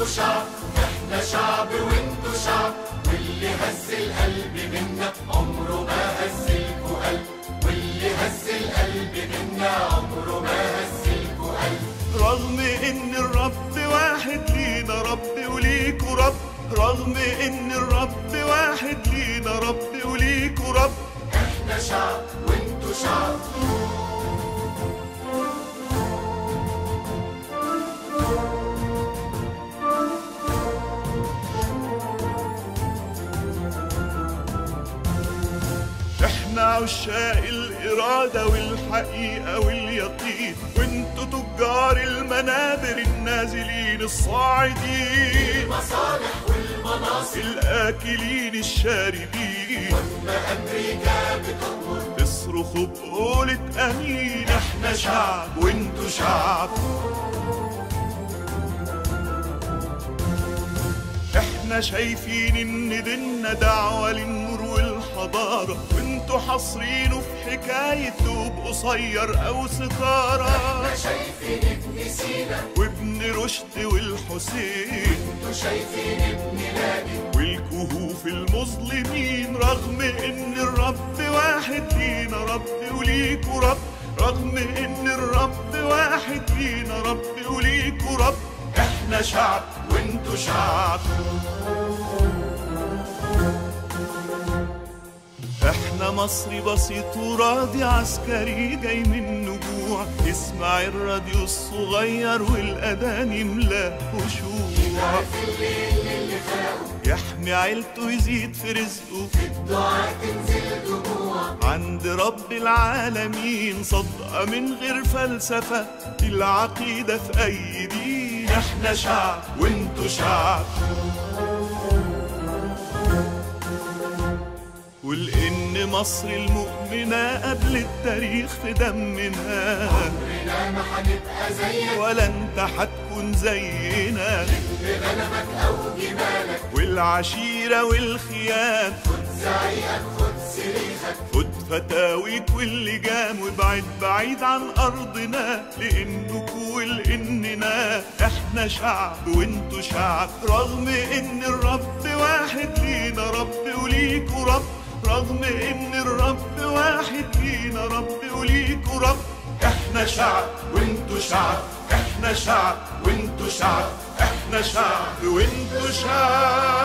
شعب، احنا شعب وانتو شعب، واللي هز القلب منا عمره ما هزلكوا قلب، واللي هز القلب منا عمره ما هزلكوا قلب. رغم ان الرب واحد لينا رب وليكوا رب، رغم ان الرب واحد لينا رب وليكوا رب، احنا شعب وانتو شعب. احنا عشاق الإرادة والحقيقة واليقين، وانتوا تجار المنابر النازلين الصاعدين، المصالح والمناصب الآكلين الشاربين، لما أمريكا بتأمر تصرخوا بقولة أمين. احنا شعب وانتوا شعب، احنا شايفين ان ديننا دعوة للنور والحضارة، وانتوا حاصرينه في حكاية دوب قصير او ستارة. احنا شايفين ابن سينا وابن رشد والحسين، انتوا شايفين ابن لادن والكهوف المظلمين. رغم ان الرب واحد لينا رب وليكوا رب، رغم ان الرب واحد لينا رب وليكوا رب، احنا شعب وانتوا شعب. احنا مصري بسيط وراضي، عسكري جاي من نجوع، يسمع الراديو الصغير والاذان يملاه خشوع، اللي خلقه يحمي عيلته يزيد في رزقه، الدعاء تنزل دموع عند رب العالمين. صدقة من غير فلسفة، دي العقيدة في أي دين. احنا شعب وانتوا شعب، ولأن مصر المؤمنة قبل التاريخ في دمنا، عمرنا ما هنبقى زيك ولا انت هتكون زينا. بغنمك أو جمالك، والعشيرة والخيام، خد زعيقك خد صريخك، خد فتاويك واللجام، وابعد بعيد عن أرضنا لأنكوا ولأننا. احنا شعب وانتوا شعب، رغم ان الرب واحد لينا رب وليكوا رب، رغم ان الرب واحد لينا رب وليكوا رب، احنا شعب وانتوا شعب، احنا شعب وانتوا شعب، احنا شعب وانتوا شعب.